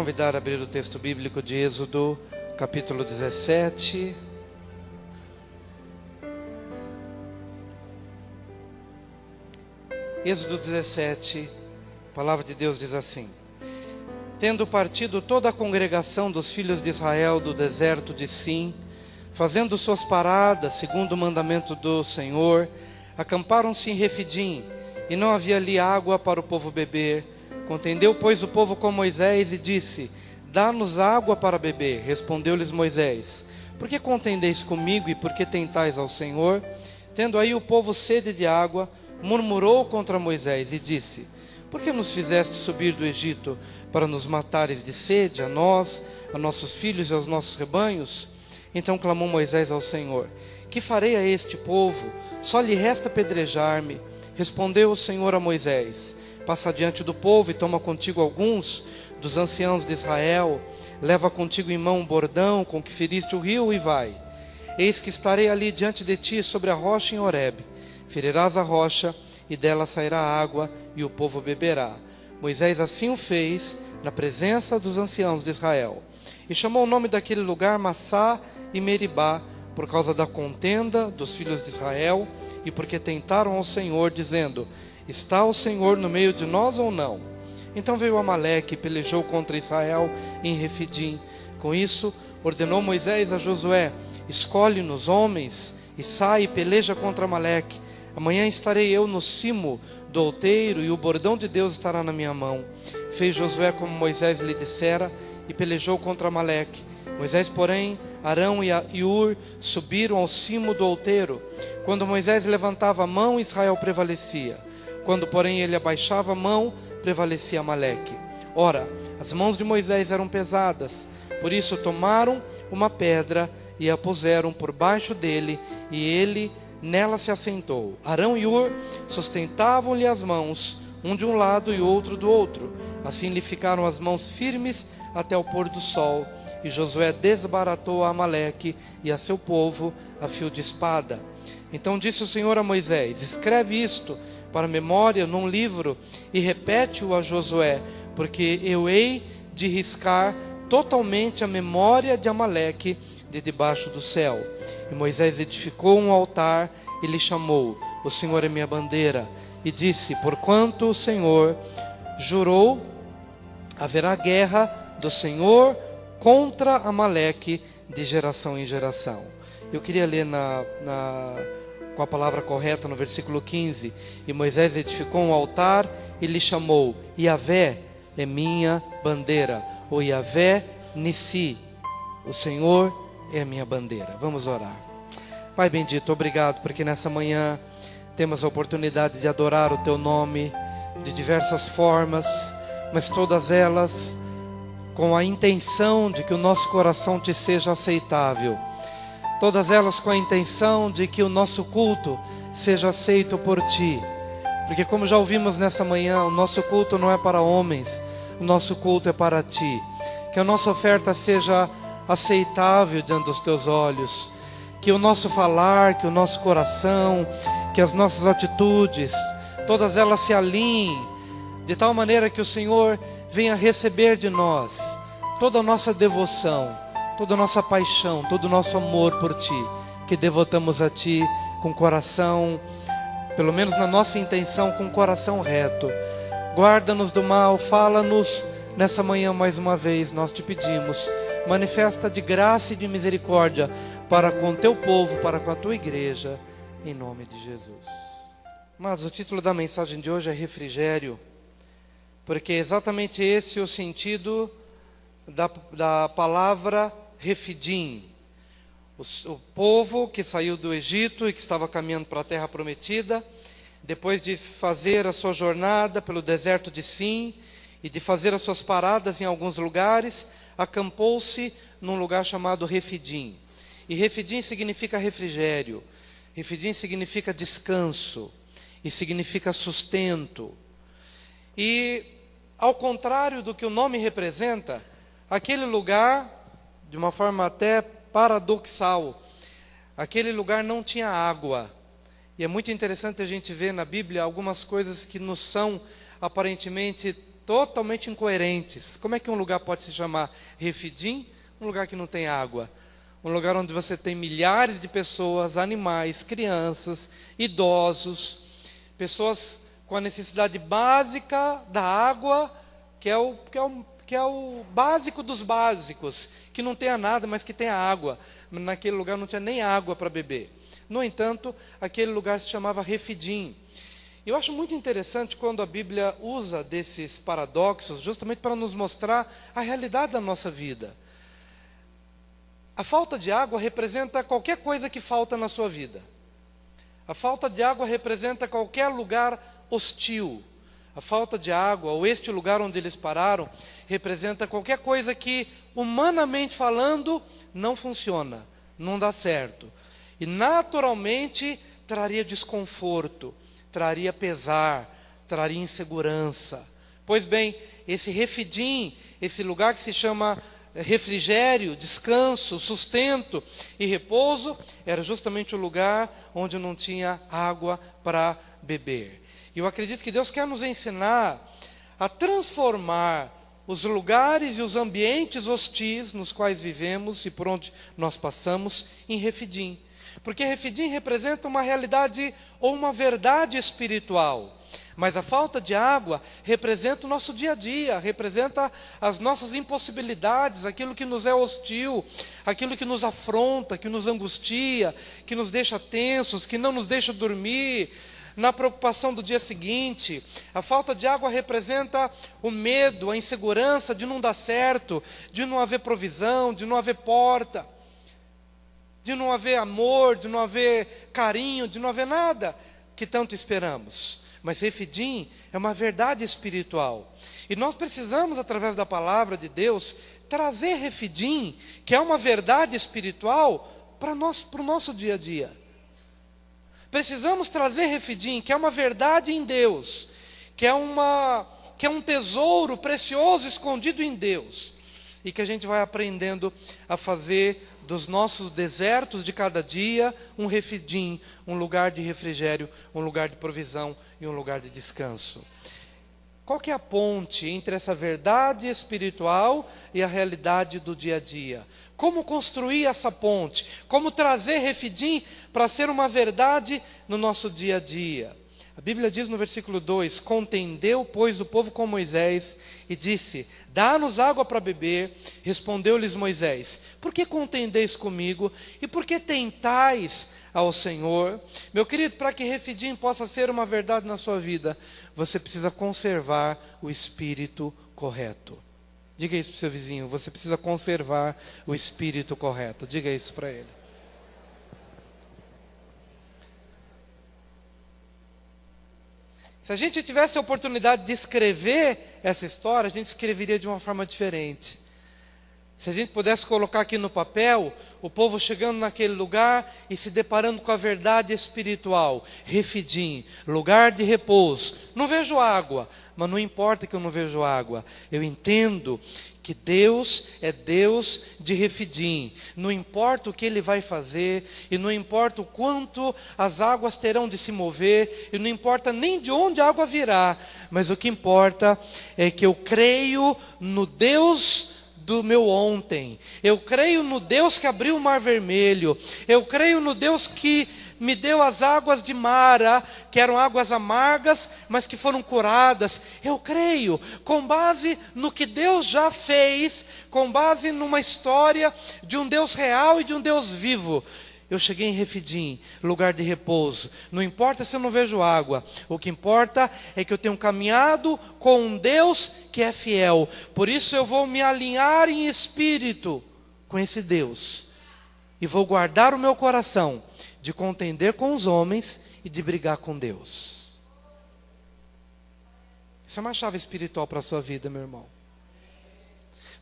convidar a abrir o texto bíblico de Êxodo, capítulo 17. Êxodo 17, a palavra de Deus diz assim: Tendo partido toda a congregação dos filhos de Israel do deserto de Sim, fazendo suas paradas, segundo o mandamento do Senhor, acamparam-se em Refidim, e não havia ali água para o povo beber. Contendeu, pois, o povo com Moisés e disse: Dá-nos água para beber. Respondeu-lhes Moisés: Por que contendeis comigo e por que tentais ao Senhor? Tendo aí o povo sede de água, murmurou contra Moisés e disse: Por que nos fizeste subir do Egito para nos matares de sede, a nós, a nossos filhos e aos nossos rebanhos? Então clamou Moisés ao Senhor: Que farei a este povo? Só lhe resta apedrejar-me. Respondeu o Senhor a Moisés: Passa diante do povo e toma contigo alguns dos anciãos de Israel. Leva contigo em mão um bordão com que feriste o rio e vai. Eis que estarei ali diante de ti sobre a rocha em Horebe. Ferirás a rocha e dela sairá água e o povo beberá. Moisés assim o fez na presença dos anciãos de Israel. E chamou o nome daquele lugar Massá e Meribá, por causa da contenda dos filhos de Israel, e porque tentaram ao Senhor, dizendo: Está o Senhor no meio de nós ou não? Então veio Amaleque e pelejou contra Israel em Refidim. Com isso ordenou Moisés a Josué: Escolhe-nos homens e sai e peleja contra Amaleque. Amanhã estarei eu no cimo do outeiro e o bordão de Deus estará na minha mão. Fez Josué como Moisés lhe dissera e pelejou contra Amaleque. Moisés, porém, Arão e Ur subiram ao cimo do outeiro. Quando Moisés levantava a mão, Israel prevalecia. Quando, porém, ele abaixava a mão, prevalecia Amaleque. Ora, as mãos de Moisés eram pesadas, por isso tomaram uma pedra e a puseram por baixo dele, e ele nela se assentou. Arão e Ur sustentavam-lhe as mãos, um de um lado e outro do outro. Assim lhe ficaram as mãos firmes até o pôr do sol. E Josué desbaratou a Amaleque e a seu povo a fio de espada. Então disse o Senhor a Moisés: Escreve isto para memória num livro e repete-o a Josué, porque eu hei de riscar totalmente a memória de Amaleque de debaixo do céu. E Moisés edificou um altar e lhe chamou: O Senhor é minha bandeira. E disse: Porquanto o Senhor jurou, haverá guerra do Senhor contra Amaleque de geração em geração. Eu queria ler com a palavra correta no versículo 15. E Moisés edificou um altar e lhe chamou: Yavé é minha bandeira, ou Yavé Nissi, o Senhor é a minha bandeira. Vamos orar. Pai bendito, obrigado porque nessa manhã temos a oportunidade de adorar o Teu nome de diversas formas, mas todas elas com a intenção de que o nosso coração Te seja aceitável. Todas elas com a intenção de que o nosso culto seja aceito por Ti. Porque como já ouvimos nessa manhã, o nosso culto não é para homens, o nosso culto é para Ti. Que a nossa oferta seja aceitável diante dos Teus olhos. Que o nosso falar, que o nosso coração, que as nossas atitudes, todas elas se alinhem de tal maneira que o Senhor venha receber de nós toda a nossa devoção, toda a nossa paixão, todo o nosso amor por Ti, que devotamos a Ti com coração, pelo menos na nossa intenção, com coração reto. Guarda-nos do mal, fala-nos nessa manhã mais uma vez, nós Te pedimos. Manifesta de graça e de misericórdia para com Teu povo, para com a Tua igreja, em nome de Jesus. Mas o título da mensagem de hoje é refrigério, porque é exatamente esse o sentido da palavra Refidim. O povo que saiu do Egito e que estava caminhando para a terra prometida, depois de fazer a sua jornada pelo deserto de Sim e de fazer as suas paradas em alguns lugares, acampou-se num lugar chamado Refidim. E Refidim significa refrigério, Refidim significa descanso e significa sustento. E ao contrário do que o nome representa, aquele lugar, de uma forma até paradoxal, aquele lugar não tinha água. E é muito interessante a gente ver na Bíblia algumas coisas que nos são aparentemente totalmente incoerentes. Como é que um lugar pode se chamar Refidim? Um lugar que não tem água. Um lugar onde você tem milhares de pessoas, animais, crianças, idosos, pessoas com a necessidade básica da água, que é o básico dos básicos, que não tenha nada, mas que tenha água. Naquele lugar não tinha nem água para beber. No entanto, aquele lugar se chamava Refidim. Eu acho muito interessante quando a Bíblia usa desses paradoxos, justamente para nos mostrar a realidade da nossa vida. A falta de água representa qualquer coisa que falta na sua vida. A falta de água representa qualquer lugar hostil. A falta de água, ou este lugar onde eles pararam, representa qualquer coisa que, humanamente falando, não funciona, não dá certo. E naturalmente traria desconforto, traria pesar, traria insegurança. Pois bem, esse Refidim, esse lugar que se chama refrigério, descanso, sustento e repouso, era justamente o lugar onde não tinha água para beber. E eu acredito que Deus quer nos ensinar a transformar os lugares e os ambientes hostis nos quais vivemos e por onde nós passamos em Refidim. Porque Refidim representa uma realidade ou uma verdade espiritual. Mas a falta de água representa o nosso dia a dia, representa as nossas impossibilidades, aquilo que nos é hostil, aquilo que nos afronta, que nos angustia, que nos deixa tensos, que não nos deixa dormir, na preocupação do dia seguinte. A falta de água representa o medo, a insegurança de não dar certo, de não haver provisão, de não haver porta, de não haver amor, de não haver carinho, de não haver nada que tanto esperamos. Mas Refidim é uma verdade espiritual. E nós precisamos, através da palavra de Deus, trazer Refidim, que é uma verdade espiritual, para o nosso dia a dia. Precisamos trazer Refidim, que é uma verdade em Deus, que é um tesouro precioso escondido em Deus, e que a gente vai aprendendo a fazer dos nossos desertos de cada dia um Refidim, um lugar de refrigério, um lugar de provisão e um lugar de descanso. Qual que é a ponte entre essa verdade espiritual e a realidade do dia a dia? Como construir essa ponte? Como trazer Refidim para ser uma verdade no nosso dia a dia? A Bíblia diz no versículo 2: contendeu, pois, o povo com Moisés e disse: dá-nos água para beber. Respondeu-lhes Moisés: por que contendeis comigo? E por que tentais ao Senhor? Meu querido, para que Refidim possa ser uma verdade na sua vida, você precisa conservar o espírito correto. Diga isso para o seu vizinho: você precisa conservar o espírito correto. Diga isso para ele. Se a gente tivesse a oportunidade de escrever essa história, a gente escreveria de uma forma diferente. Se a gente pudesse colocar aqui no papel, o povo chegando naquele lugar e se deparando com a verdade espiritual. Refidim, lugar de repouso. Não vejo água, mas não importa que eu não vejo água. Eu entendo que Deus é Deus de Refidim. Não importa o que Ele vai fazer, e não importa o quanto as águas terão de se mover, e não importa nem de onde a água virá, mas o que importa é que eu creio no Deus do meu ontem. Eu creio no Deus que abriu o mar vermelho. Eu creio no Deus que me deu as águas de Mara, que eram águas amargas, mas que foram curadas. Eu creio, com base no que Deus já fez, com base numa história de um Deus real e de um Deus vivo. Eu cheguei em Refidim, lugar de repouso. Não importa se eu não vejo água. O que importa é que eu tenho caminhado com um Deus que é fiel. Por isso eu vou me alinhar em espírito com esse Deus. E vou guardar o meu coração de contender com os homens e de brigar com Deus. Essa é uma chave espiritual para a sua vida, meu irmão.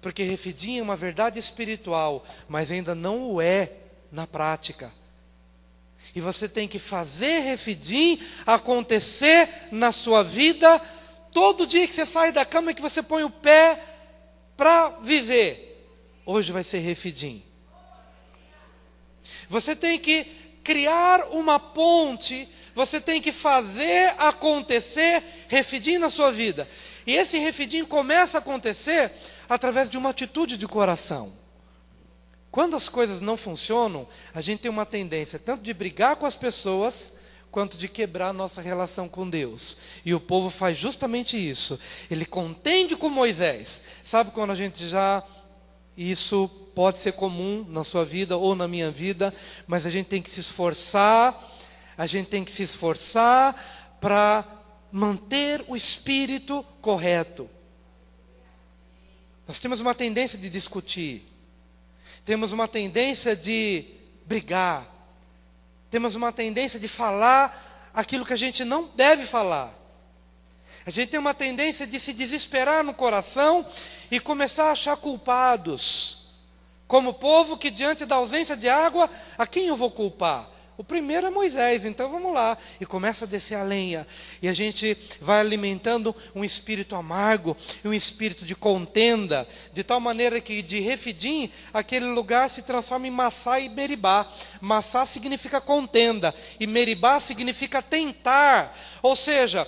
Porque Refidim é uma verdade espiritual, mas ainda não o é na prática. E você tem que fazer Refidim acontecer na sua vida todo dia que você sai da cama e que você põe o pé para viver. Hoje vai ser Refidim. Você tem que criar uma ponte, você tem que fazer acontecer Refidim na sua vida. E esse refidim começa a acontecer através de uma atitude de coração. Quando as coisas não funcionam, a gente tem uma tendência tanto de brigar com as pessoas, quanto de quebrar a nossa relação com Deus. E o povo faz justamente isso. Ele contende com Moisés. Sabe quando a gente já... Isso pode ser comum na sua vida ou na minha vida, mas a gente tem que se esforçar, para manter o espírito correto. Nós temos uma tendência de discutir, temos uma tendência de brigar, temos uma tendência de falar aquilo que a gente não deve falar. A gente tem uma tendência de se desesperar no coração e começar a achar culpados. Como povo que diante da ausência de água, a quem eu vou culpar? O primeiro é Moisés, então vamos lá. E começa a descer a lenha. E a gente vai alimentando um espírito amargo, um espírito de contenda, de tal maneira que de Refidim, aquele lugar se transforma em Massá e Meribá. Massá significa contenda, e Meribá significa tentar. Ou seja,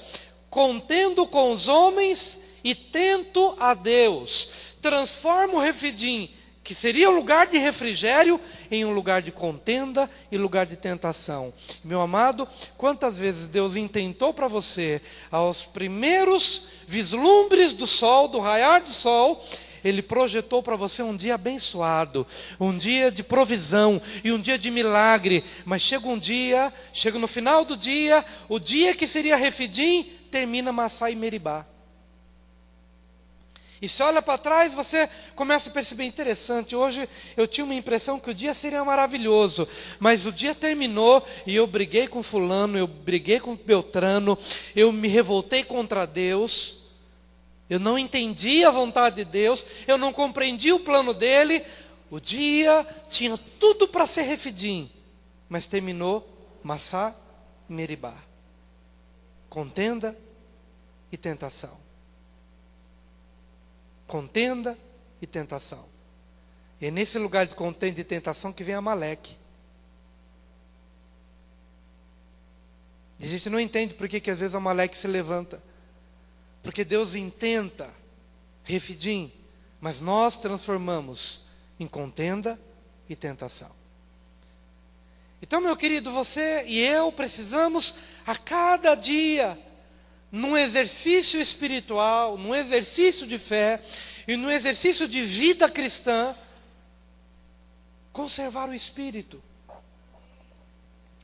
contendo com os homens e tento a Deus. Transforma o Refidim, que seria um lugar de refrigério, em um lugar de contenda e lugar de tentação. Meu amado, quantas vezes Deus intentou para você, aos primeiros vislumbres do sol, do raiar do sol, Ele projetou para você um dia abençoado, um dia de provisão e um dia de milagre. Mas chega um dia, chega no final do dia, o dia que seria Refidim, termina Massá e Meribá. E se olha para trás, você começa a perceber, interessante, hoje eu tinha uma impressão que o dia seria maravilhoso, mas o dia terminou e eu briguei com fulano, eu briguei com Beltrano, eu me revoltei contra Deus, eu não entendi a vontade de Deus, eu não compreendi o plano dele. O dia tinha tudo para ser Refidim, mas terminou Massá e Meribá. Contenda e tentação. Contenda e tentação. E é nesse lugar de contenda e tentação que vem Amaleque. E a gente não entende por que às vezes Amaleque se levanta. Porque Deus intenta Refidim, mas nós transformamos em contenda e tentação. Então, meu querido, você e eu precisamos a cada dia, num exercício espiritual, num exercício de fé e num exercício de vida cristã, conservar o espírito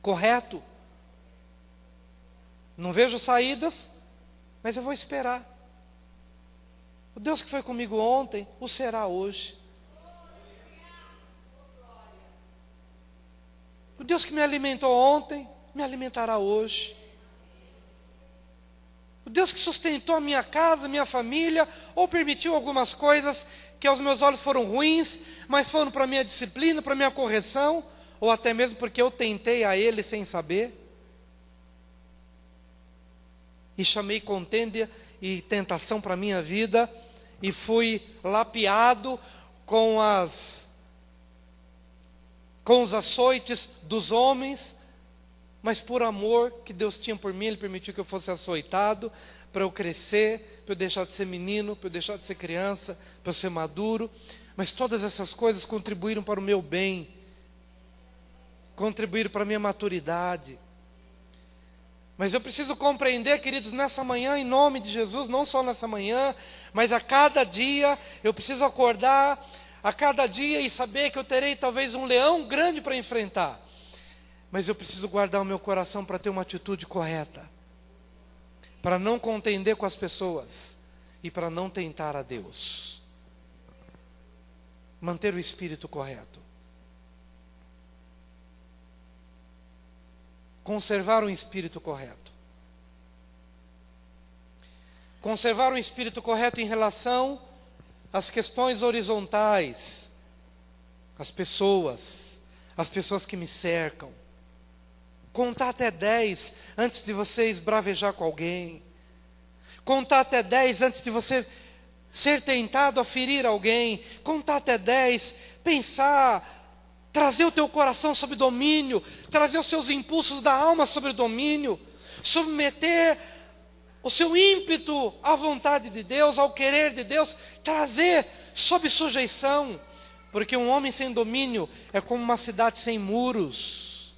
correto. Não vejo saídas, mas eu vou esperar. O Deus que foi comigo ontem, o será hoje. O Deus que me alimentou ontem, me alimentará hoje. O Deus que sustentou a minha casa, minha família, ou permitiu algumas coisas que aos meus olhos foram ruins, mas foram para a minha disciplina, para a minha correção, ou até mesmo porque eu tentei a Ele sem saber. E chamei contenda e tentação para a minha vida, e fui lapiado com os açoites dos homens, mas por amor que Deus tinha por mim, Ele permitiu que eu fosse açoitado, para eu crescer, para eu deixar de ser menino, para eu deixar de ser criança, para eu ser maduro. Mas todas essas coisas contribuíram para o meu bem, contribuíram para a minha maturidade. Mas eu preciso compreender, queridos, nessa manhã, em nome de Jesus, não só nessa manhã, mas a cada dia, eu preciso acordar a cada dia e saber que eu terei talvez um leão grande para enfrentar. Mas eu preciso guardar o meu coração para ter uma atitude correta, para não contender com as pessoas e para não tentar a Deus. Manter o espírito correto. Conservar um espírito correto. Conservar um espírito correto em relação às questões horizontais, as pessoas que me cercam. Contar até 10 antes de você esbravejar com alguém. Contar até 10 antes de você ser tentado a ferir alguém. Contar até 10, pensar, trazer o teu coração sob domínio, trazer os seus impulsos da alma sob domínio, submeter o seu ímpeto à vontade de Deus, ao querer de Deus, trazer sob sujeição. Porque um homem sem domínio é como uma cidade sem muros.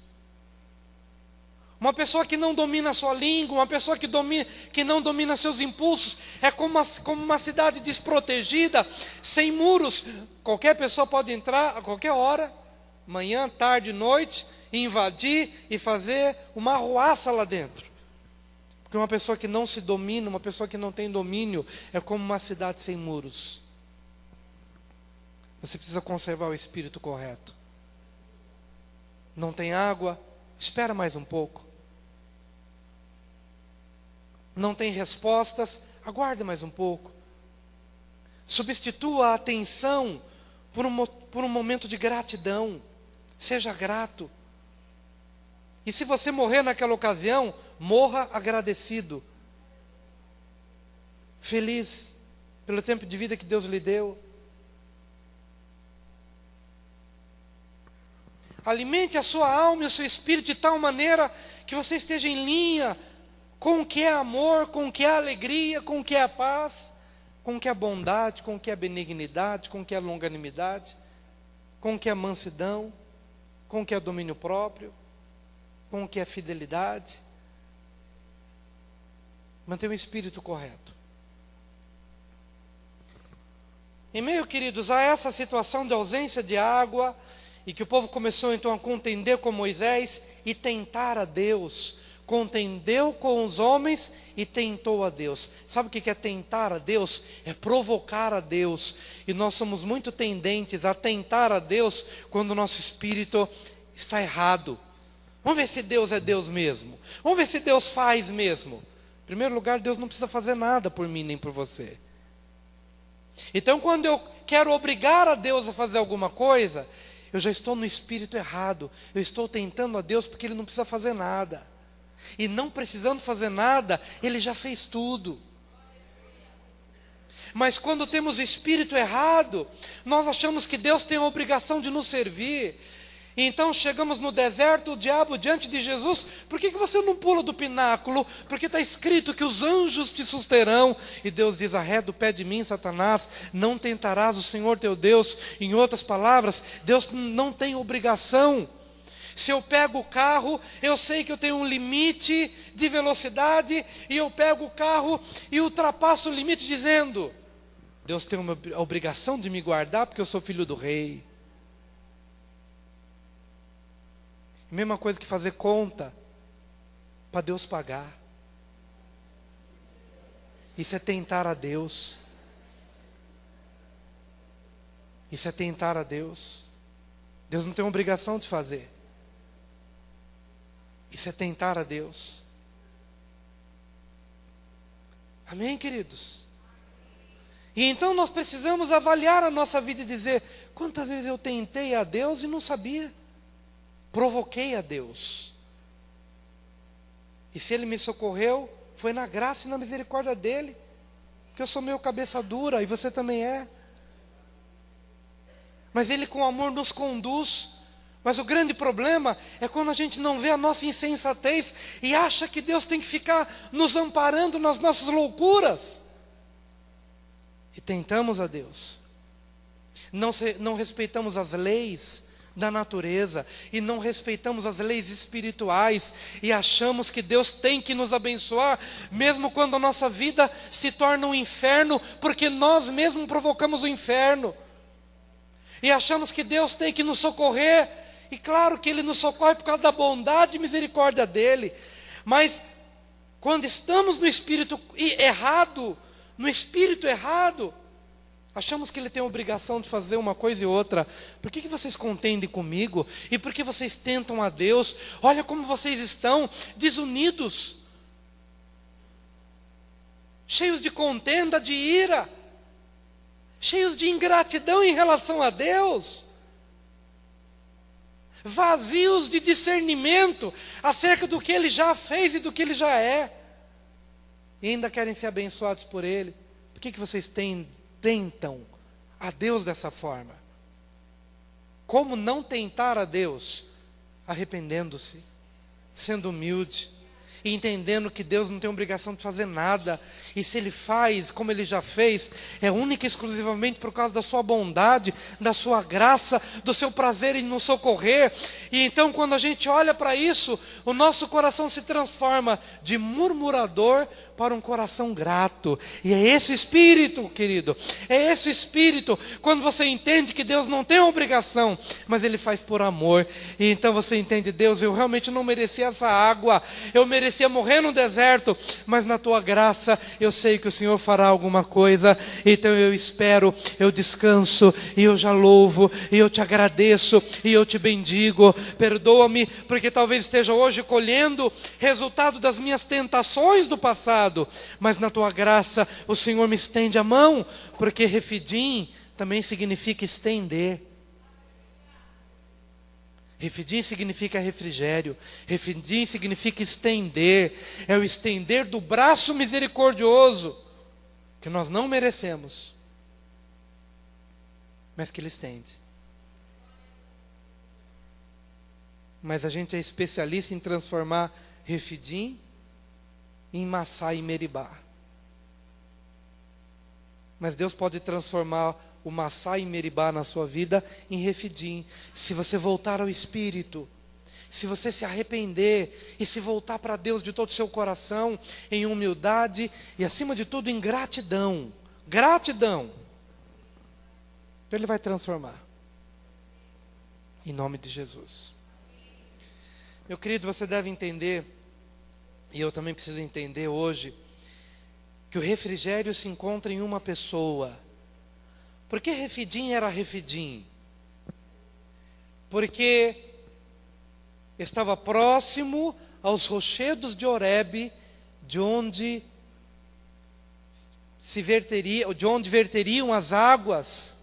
Uma pessoa que não domina a sua língua, uma pessoa que não domina seus impulsos, é como uma cidade desprotegida, sem muros. Qualquer pessoa pode entrar a qualquer hora, manhã, tarde, noite, invadir e fazer uma arruaça lá dentro. Porque uma pessoa que não se domina, uma pessoa que não tem domínio, é como uma cidade sem muros. Você precisa conservar o espírito correto. Não tem água? Espera mais um pouco. Não tem respostas? Aguarde mais um pouco. Substitua a atenção por um momento de gratidão. Seja grato. E se você morrer naquela ocasião, morra agradecido. Feliz pelo tempo de vida que Deus lhe deu. Alimente a sua alma e o seu espírito de tal maneira que você esteja em linha com o que é amor, com o que é alegria, com o que é a paz, com o que é bondade, com o que é benignidade, com o que é longanimidade, com o que é mansidão, com o que é domínio próprio, com o que é fidelidade. Mantenha o espírito correto. Em meio, queridos, a essa situação de ausência de água, e que o povo começou então a contender com Moisés e tentar a Deus. Contendeu com os homens e tentou a Deus. Sabe o que é tentar a Deus? É provocar a Deus. E nós somos muito tendentes a tentar a Deus quando o nosso espírito está errado. Vamos ver se Deus é Deus mesmo. Vamos ver se Deus faz mesmo. Em primeiro lugar, Deus não precisa fazer nada por mim nem por você. Então, quando eu quero obrigar a Deus a fazer alguma coisa, eu já estou no espírito errado. Eu estou tentando a Deus porque Ele não precisa fazer nada. E não precisando fazer nada, Ele já fez tudo. Mas quando temos o espírito errado, nós achamos que Deus tem a obrigação de nos servir. E então chegamos no deserto, o diabo diante de Jesus: por que você não pula do pináculo? Porque está escrito que os anjos te susterão. E Deus diz: arreda do pé de mim, Satanás, não tentarás o Senhor teu Deus. Em outras palavras, Deus não tem obrigação. Se eu pego o carro, eu sei que eu tenho um limite de velocidade, e eu pego o carro e ultrapasso o limite dizendo: Deus tem a obrigação de me guardar porque eu sou filho do rei. Mesma coisa que fazer conta para Deus pagar. Isso é tentar a Deus. Isso é tentar a Deus. Deus não tem obrigação de fazer. Isso é tentar a Deus. Amém, queridos? E então nós precisamos avaliar a nossa vida e dizer: quantas vezes eu tentei a Deus e não sabia? Provoquei a Deus. E se Ele me socorreu, foi na graça e na misericórdia dEle. Porque eu sou meio cabeça dura, e você também é. Mas Ele com amor nos conduz. Mas o grande problema é quando a gente não vê a nossa insensatez e acha que Deus tem que ficar nos amparando nas nossas loucuras. E tentamos a Deus. Não respeitamos as leis da natureza, e não respeitamos as leis espirituais, e achamos que Deus tem que nos abençoar, mesmo quando a nossa vida se torna um inferno, porque nós mesmos provocamos o inferno. E achamos que Deus tem que nos socorrer, e claro que Ele nos socorre por causa da bondade e misericórdia dEle, mas quando estamos no espírito errado, achamos que Ele tem a obrigação de fazer uma coisa e outra. Por que vocês contendem comigo? E por que vocês tentam a Deus? Olha como vocês estão desunidos, cheios de contenda, de ira, cheios de ingratidão em relação a Deus, vazios de discernimento acerca do que Ele já fez e do que Ele já é, e ainda querem ser abençoados por Ele. Por que vocês tentam a Deus dessa forma? Como não tentar a Deus? Arrependendo-se, sendo humilde e entendendo que Deus não tem obrigação de fazer nada, e se Ele faz como Ele já fez, é única e exclusivamente por causa da sua bondade, da sua graça, do seu prazer em nos socorrer. E então quando a gente olha para isso, o nosso coração se transforma de murmurador para um coração grato. E é esse espírito, querido, é esse espírito, quando você entende que Deus não tem obrigação, mas Ele faz por amor, e então você entende: Deus, eu realmente não merecia essa água, eu merecia morrer no deserto, mas na Tua graça, eu sei que o Senhor fará alguma coisa, então eu espero, eu descanso, e eu já louvo, e eu te agradeço, e eu te bendigo. Perdoa-me, porque talvez esteja hoje colhendo resultado das minhas tentações do passado, mas na Tua graça o Senhor me estende a mão, porque refidim também significa estender. Refidim significa refrigério, refidim significa estender, é o estender do braço misericordioso, que nós não merecemos, mas que Ele estende. Mas a gente é especialista em transformar refidim em Massá e Meribá. Mas Deus pode transformar o Massá e Meribá na sua vida em refidim, se você voltar ao Espírito, se você se arrepender e se voltar para Deus de todo o seu coração, em humildade e acima de tudo em gratidão. Gratidão. Ele vai transformar. Em nome de Jesus. Meu querido, você deve entender, e eu também preciso entender hoje, que o refrigério se encontra em uma pessoa. Por que Refidim era Refidim? Porque estava próximo aos rochedos de Horebe, de onde verteriam as águas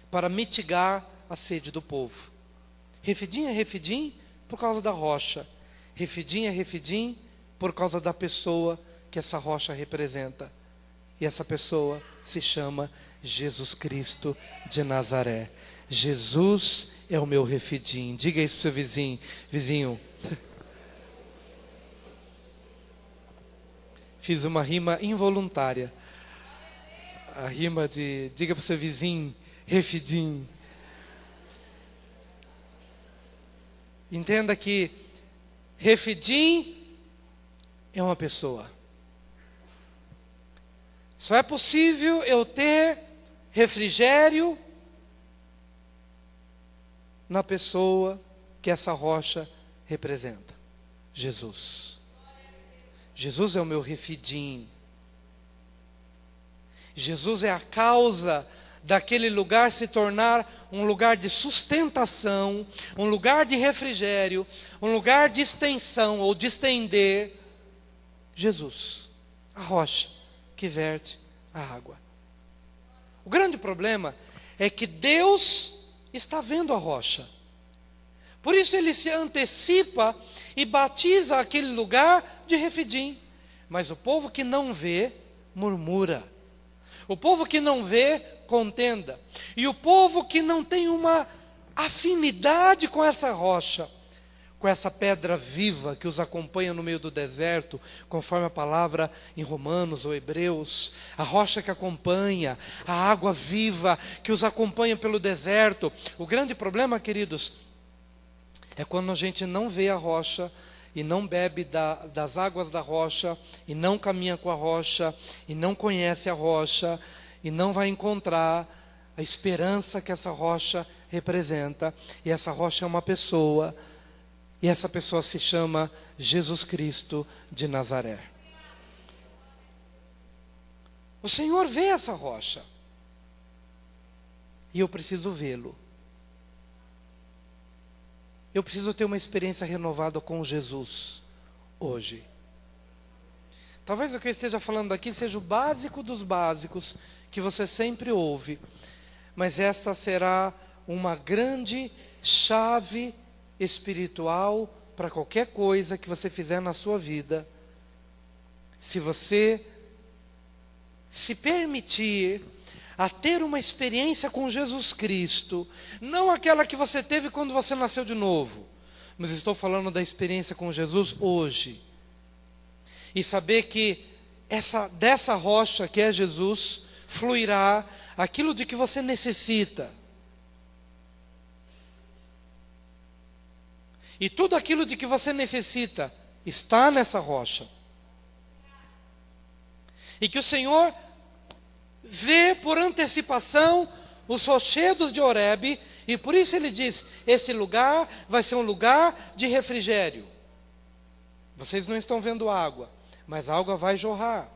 para mitigar a sede do povo. Refidim é Refidim por causa da rocha. Refidim é Refidim por causa da pessoa que essa rocha representa. E essa pessoa se chama Jesus Cristo de Nazaré. Jesus é o meu Refidim. Diga isso para o seu vizinho. Vizinho. Fiz uma rima involuntária. A rima de, diga para o seu vizinho, Refidim. Entenda que Refidim é uma pessoa. Só é possível eu ter refrigério na pessoa que essa rocha representa. Jesus. Jesus é o meu Refidim. Jesus é a causa daquele lugar se tornar um lugar de sustentação, um lugar de refrigério, um lugar de extensão ou de estender. Jesus, a rocha que verte a água. O grande problema é que Deus está vendo a rocha. Por isso Ele se antecipa e batiza aquele lugar de Refidim. Mas o povo que não vê, murmura. O povo que não vê, contenda. E o povo que não tem uma afinidade com essa rocha, com essa pedra viva que os acompanha no meio do deserto, conforme a palavra em Romanos ou Hebreus, a rocha que acompanha, a água viva que os acompanha pelo deserto. O grande problema, queridos, é quando a gente não vê a rocha, e não bebe das águas da rocha, e não caminha com a rocha, e não conhece a rocha, e não vai encontrar a esperança que essa rocha representa. E essa rocha é uma pessoa, e essa pessoa se chama Jesus Cristo de Nazaré. O Senhor vê essa rocha, e eu preciso vê-lo. Eu preciso ter uma experiência renovada com Jesus hoje. Talvez o que eu esteja falando aqui seja o básico dos básicos que você sempre ouve, mas esta será uma grande chave espiritual para qualquer coisa que você fizer na sua vida. Se você se permitir a ter uma experiência com Jesus Cristo, não aquela que você teve quando você nasceu de novo, mas estou falando da experiência com Jesus hoje. E saber que dessa rocha que é Jesus, fluirá aquilo de que você necessita. E tudo aquilo de que você necessita está nessa rocha. E que o Senhor vê por antecipação os rochedos de Horebe, e por isso Ele diz: esse lugar vai ser um lugar de refrigério. Vocês não estão vendo água, mas a água vai jorrar.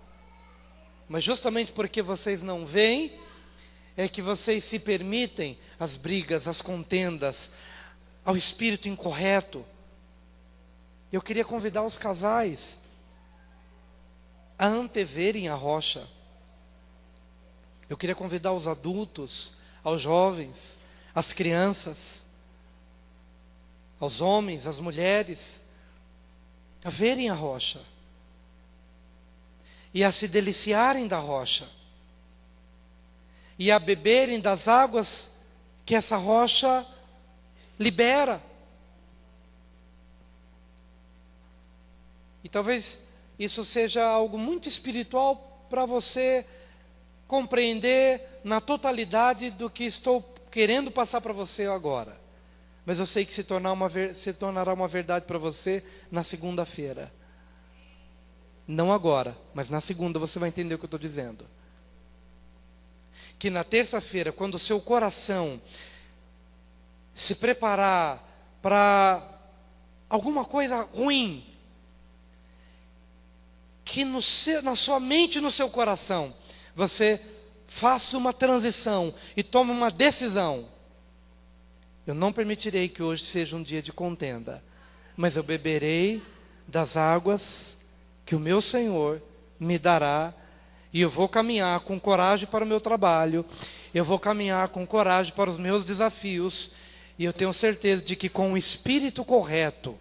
Mas justamente porque vocês não veem, é que vocês se permitem as brigas, as contendas, ao espírito incorreto. Eu queria convidar os casais a anteverem a rocha. Eu queria convidar os adultos, aos jovens, as crianças, aos homens, às mulheres, a verem a rocha e a se deliciarem da rocha e a beberem das águas que essa rocha libera. E talvez isso seja algo muito espiritual para você compreender na totalidade do que estou querendo passar para você agora. Mas eu sei que se tornará uma verdade para você na segunda-feira. Não agora, mas na segunda você vai entender o que eu estou dizendo. Que na terça-feira, quando o seu coração se preparar para alguma coisa ruim, que na sua mente e no seu coração, você faça uma transição e tome uma decisão. Eu não permitirei que hoje seja um dia de contenda, mas eu beberei das águas que o meu Senhor me dará, e eu vou caminhar com coragem para o meu trabalho, eu vou caminhar com coragem para os meus desafios, e eu tenho certeza de que com o espírito correto,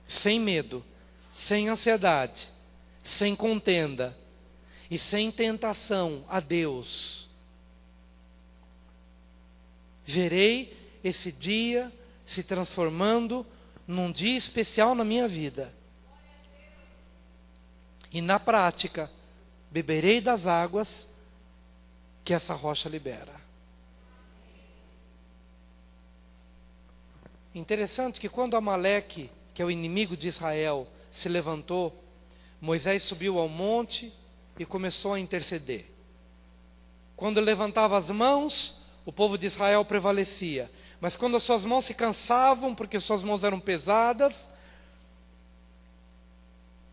sem medo, sem ansiedade, sem contenda e sem tentação a Deus, verei esse dia se transformando num dia especial na minha vida. E na prática, beberei das águas que essa rocha libera. Interessante que quando Amaleque, que é o inimigo de Israel, se levantou, Moisés subiu ao monte e começou a interceder. Quando levantava as mãos, o povo de Israel prevalecia. Mas quando as suas mãos se cansavam, porque suas mãos eram pesadas,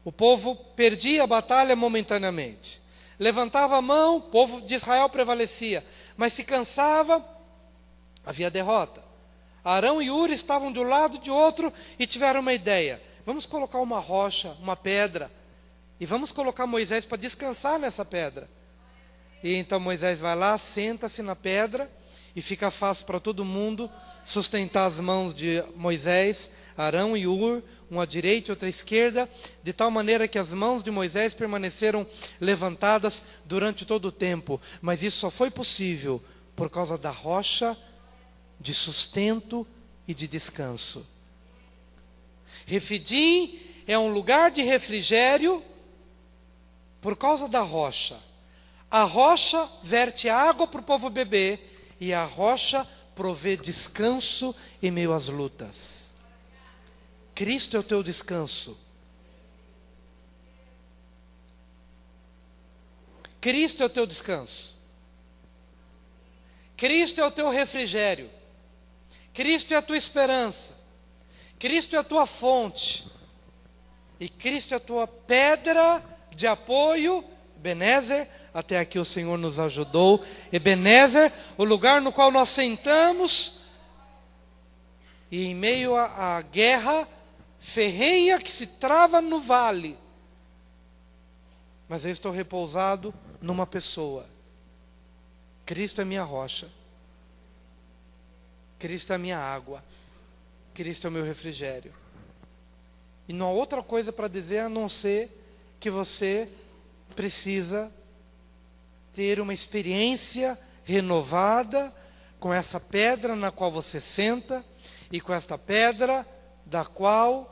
o povo perdia a batalha momentaneamente. Levantava a mão, o povo de Israel prevalecia. Mas se cansava, havia derrota. Arão e Hur estavam de um lado e de outro e tiveram uma ideia. Vamos colocar uma rocha, uma pedra, e vamos colocar Moisés para descansar nessa pedra. E então Moisés vai lá, senta-se na pedra, e fica fácil para todo mundo sustentar as mãos de Moisés, Arão e Hur, uma à direita e outra à esquerda, de tal maneira que as mãos de Moisés permaneceram levantadas durante todo o tempo. Mas isso só foi possível por causa da rocha de sustento e de descanso. Refidim é um lugar de refrigério por causa da rocha. A rocha verte água para o povo beber, e a rocha provê descanso em meio às lutas. Cristo é o teu descanso. Cristo é o teu descanso. Cristo é o teu refrigério. Cristo é a tua esperança. Cristo é a tua fonte. E Cristo é a tua pedra de apoio. Ebenezer, até aqui o Senhor nos ajudou. Ebenezer, o lugar no qual nós sentamos, e em meio à guerra ferrenha que se trava no vale, mas eu estou repousado numa pessoa. Cristo é minha rocha. Cristo é a minha água. Cristo é o meu refrigério. E não há outra coisa para dizer a não ser que você precisa ter uma experiência renovada com essa pedra na qual você senta, e com esta pedra da qual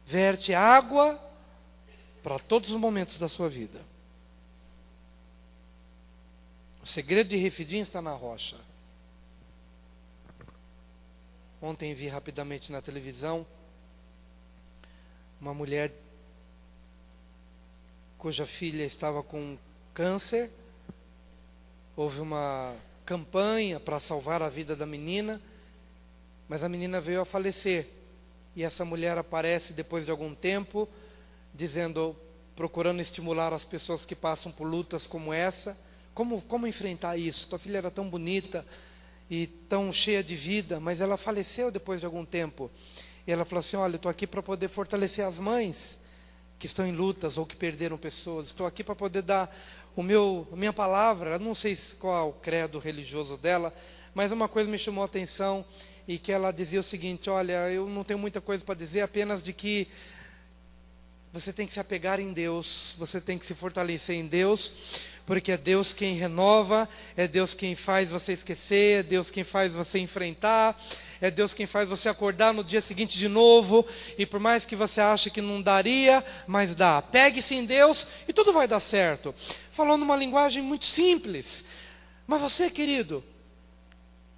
verte água para todos os momentos da sua vida. O segredo de Refidim está na rocha. Ontem vi rapidamente na televisão uma mulher cuja filha estava com câncer. Houve uma campanha para salvar a vida da menina, mas a menina veio a falecer. E essa mulher aparece depois de algum tempo, dizendo, procurando estimular as pessoas que passam por lutas como essa. Como enfrentar isso? Tua filha era tão bonita e tão cheia de vida, mas ela faleceu depois de algum tempo. E ela falou assim, olha, eu estou aqui para poder fortalecer as mães que estão em lutas ou que perderam pessoas. Estou aqui para poder dar a minha palavra. Eu não sei qual é o credo religioso dela, mas uma coisa me chamou a atenção, e que ela dizia o seguinte, olha, eu não tenho muita coisa para dizer, apenas de que você tem que se apegar em Deus, você tem que se fortalecer em Deus, porque é Deus quem renova, é Deus quem faz você esquecer, é Deus quem faz você enfrentar, é Deus quem faz você acordar no dia seguinte de novo, e por mais que você ache que não daria, mas dá. Pegue-se em Deus e tudo vai dar certo. Falou numa linguagem muito simples. Mas você, querido,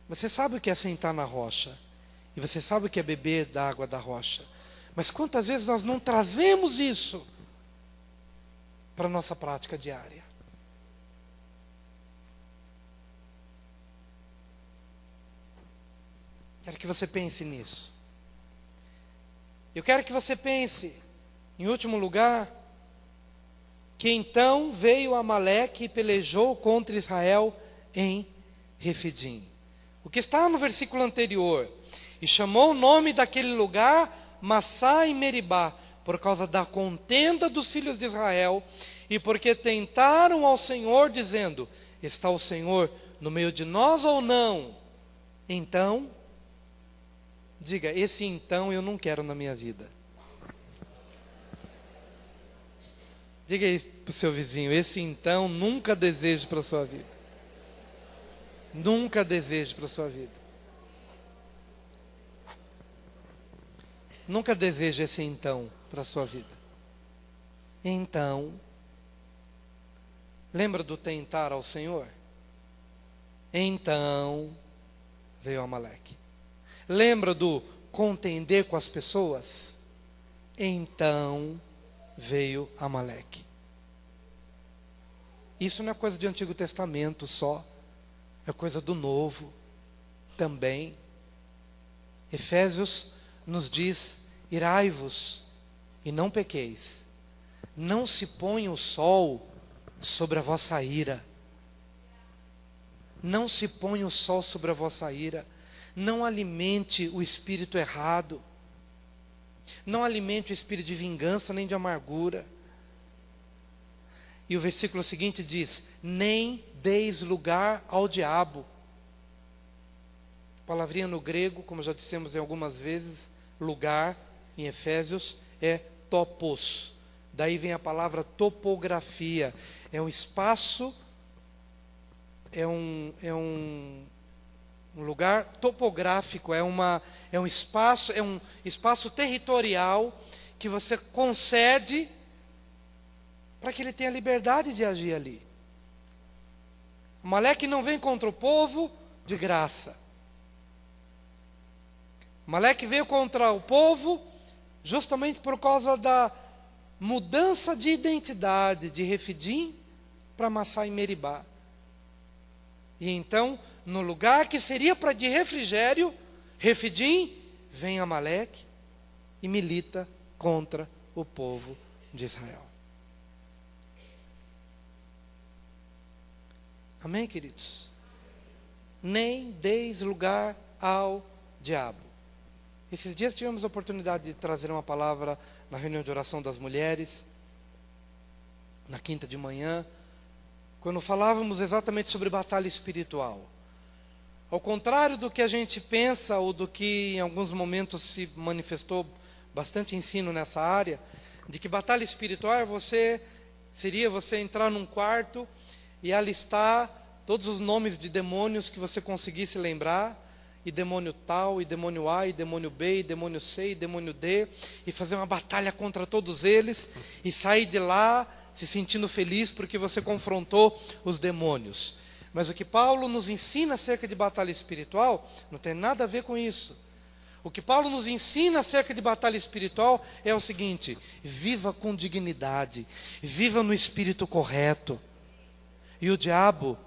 você sabe o que é sentar na rocha, e você sabe o que é beber da água da rocha. Mas quantas vezes nós não trazemos isso para a nossa prática diária? Quero que você pense nisso. Eu quero que você pense, em último lugar, que então veio Amaleque e pelejou contra Israel em Refidim. O que está no versículo anterior, e chamou o nome daquele lugar Massá e Meribá, por causa da contenda dos filhos de Israel, e porque tentaram ao Senhor, dizendo, está o Senhor no meio de nós ou não? Então, diga, esse então eu não quero na minha vida. Diga isso para o seu vizinho, esse então nunca deseje para a sua vida. Nunca deseje para a sua vida. Nunca deseje esse então para a sua vida. Então, lembra do tentar ao Senhor? Então, veio Amaleque. Lembra do contender com as pessoas? Então, veio Amaleque. Isso não é coisa do Antigo Testamento só. É coisa do Novo também. Efésios nos diz, irai-vos e não pequeis. Não se ponha o sol sobre a vossa ira. Não se ponha o sol sobre a vossa ira. Não alimente o espírito errado. Não alimente o espírito de vingança nem de amargura. E o versículo seguinte diz, nem deis lugar ao diabo. Palavrinha no grego, como já dissemos em algumas vezes, lugar, em Efésios, é topos. Daí vem a palavra topografia. É um espaço, é um lugar topográfico, é um espaço territorial que você concede para que ele tenha liberdade de agir ali. Amaleque não vem contra o povo de graça. Amaleque veio contra o povo justamente por causa da mudança de identidade de Refidim para Massá e Meribá. E então, no lugar que seria para de refrigério, Refidim, vem Amaleque e milita contra o povo de Israel. Amém, queridos? Nem deis lugar ao diabo. Esses dias tivemos a oportunidade de trazer uma palavra na reunião de oração das mulheres, na quinta de manhã, quando falávamos exatamente sobre batalha espiritual. Ao contrário do que a gente pensa, ou do que em alguns momentos se manifestou bastante ensino nessa área, de que batalha espiritual seria você entrar num quarto e alistar todos os nomes de demônios que você conseguisse lembrar, e demônio tal, e demônio A, e demônio B, e demônio C, e demônio D, e fazer uma batalha contra todos eles, e sair de lá se sentindo feliz porque você confrontou os demônios. Mas o que Paulo nos ensina acerca de batalha espiritual não tem nada a ver com isso. O que Paulo nos ensina acerca de batalha espiritual é o seguinte: viva com dignidade, viva no espírito correto, e o diabo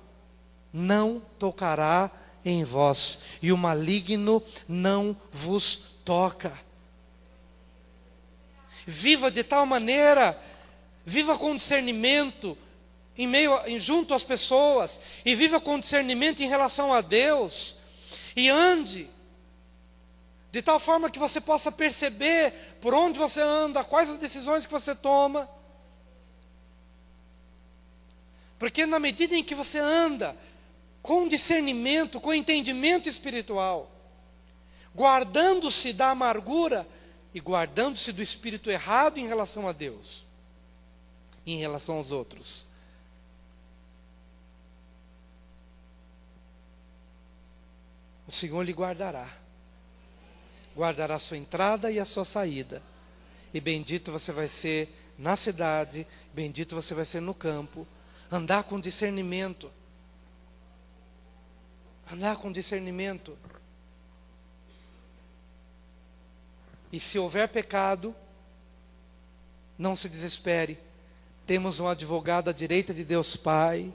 não tocará em vós, e o maligno não vos toca. Viva de tal maneira, viva com discernimento junto às pessoas, e viva com discernimento em relação a Deus, e ande de tal forma que você possa perceber por onde você anda, quais as decisões que você toma. Porque na medida em que você anda com discernimento, com entendimento espiritual, guardando-se da amargura e guardando-se do espírito errado em relação a Deus, em relação aos outros, o Senhor lhe guardará a sua entrada e a sua saída, e bendito você vai ser na cidade, bendito você vai ser no campo. Andar com discernimento, e se houver pecado, não se desespere, temos um advogado à direita de Deus Pai,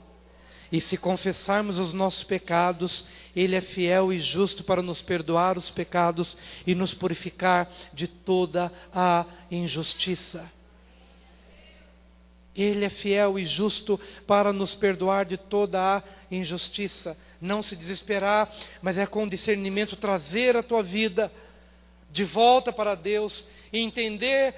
e se confessarmos os nossos pecados, Ele é fiel e justo para nos perdoar os pecados e nos purificar de toda a injustiça. Ele é fiel e justo para nos perdoar de toda a injustiça. Não se desesperar, mas é com discernimento trazer a tua vida de volta para Deus e entender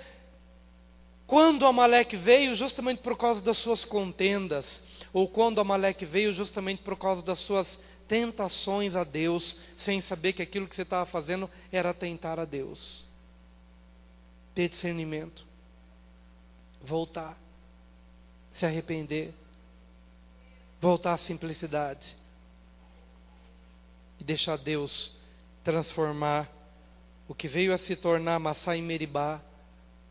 quando Amaleque veio justamente por causa das suas contendas, ou quando Amaleque veio justamente por causa das suas tentações a Deus, sem saber que aquilo que você estava fazendo era tentar a Deus. Ter discernimento, voltar, se arrepender, voltar à simplicidade e deixar Deus transformar o que veio a se tornar Massá e Meribá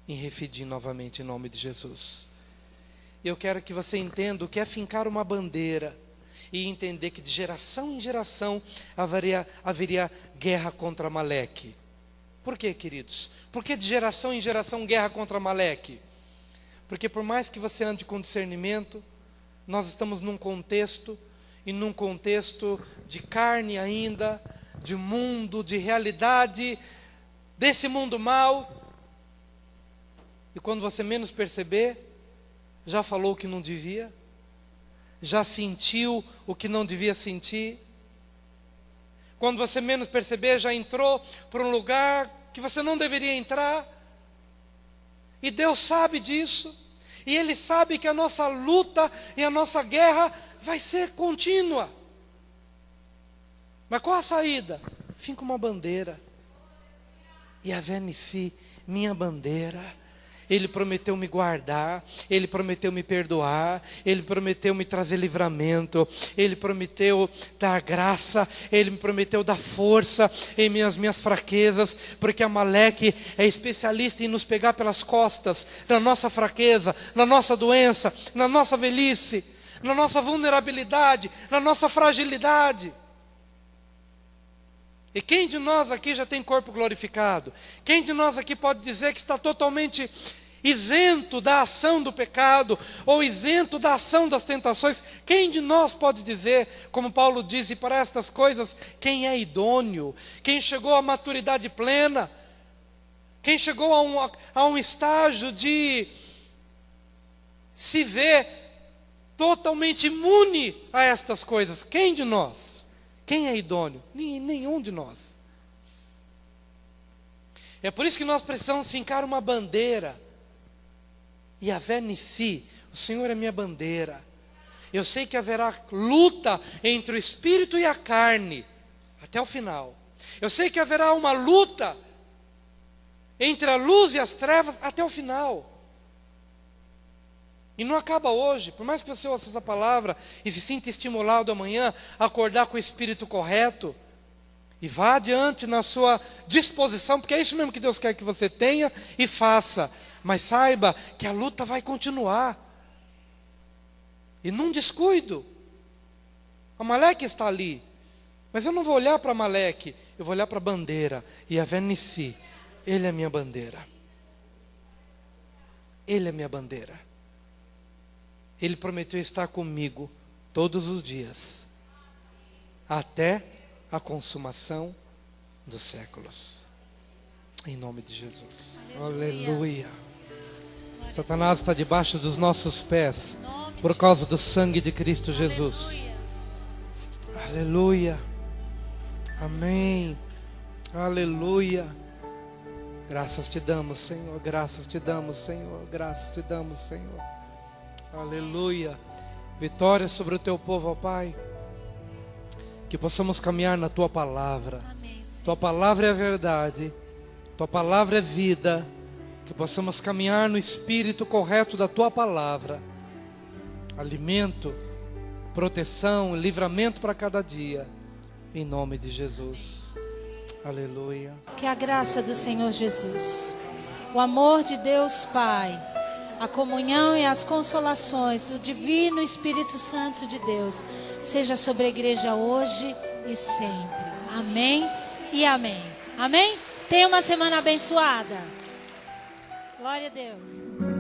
em Refidim novamente, em nome de Jesus. Eu quero que você entenda o que é fincar uma bandeira e entender que de geração em geração haveria guerra contra Amaleque. Por quê, queridos? Por que de geração em geração guerra contra Amaleque? Porque por mais que você ande com discernimento, nós estamos num contexto de carne ainda, de mundo, de realidade, desse mundo mau. E quando você menos perceber, já falou o que não devia, já sentiu o que não devia sentir. Quando você menos perceber, já entrou por um lugar que você não deveria entrar. E Deus sabe disso, e Ele sabe que a nossa luta e a nossa guerra vai ser contínua. Mas qual a saída? Finca uma bandeira. Yahvé Nissi, minha bandeira. Ele prometeu me guardar, Ele prometeu me perdoar, Ele prometeu me trazer livramento, Ele prometeu dar graça, Ele me prometeu dar força em minhas fraquezas, porque Amaleque é especialista em nos pegar pelas costas, na nossa fraqueza, na nossa doença, na nossa velhice, na nossa vulnerabilidade, na nossa fragilidade. E quem de nós aqui já tem corpo glorificado? Quem de nós aqui pode dizer que está totalmente isento da ação do pecado, ou isento da ação das tentações? Quem de nós pode dizer, como Paulo diz, e para estas coisas, quem é idôneo? Quem chegou à maturidade plena? Quem chegou a um estágio de se ver totalmente imune a estas coisas? Quem de nós? Quem é idôneo? Nenhum de nós. É por isso que nós precisamos fincar uma bandeira. Yahvé Nissi, o Senhor é minha bandeira. Eu sei que haverá luta entre o espírito e a carne até o final. Eu sei que haverá uma luta entre a luz e as trevas até o final. E não acaba hoje. Por mais que você ouça essa palavra e se sinta estimulado amanhã a acordar com o espírito correto, E vá adiante na sua disposição, porque é isso mesmo que Deus quer que você tenha e faça. Mas saiba que a luta vai continuar. E num descuido. Amaleque está ali. Mas eu não vou olhar para Amaleque, eu vou olhar para a bandeira. E a Nissi, ele é minha bandeira. Ele é minha bandeira. Ele prometeu estar comigo todos os dias, até a consumação dos séculos. Em nome de Jesus. Aleluia. Satanás está debaixo dos nossos pés por causa do sangue de Cristo Jesus. Aleluia. Amém. Aleluia. Graças te damos, Senhor. Graças te damos, Senhor. Graças te damos, Senhor. Aleluia. Vitória sobre o teu povo, ó Pai. Que possamos caminhar na tua palavra. Tua palavra é a verdade. Tua palavra é vida. Que possamos caminhar no espírito correto da tua palavra. Alimento, proteção, livramento para cada dia. Em nome de Jesus. Aleluia. Que a graça do Senhor Jesus, o amor de Deus Pai, a comunhão e as consolações do Divino Espírito Santo de Deus seja sobre a igreja hoje e sempre. Amém e amém. Amém? Tenha uma semana abençoada. Glória a Deus.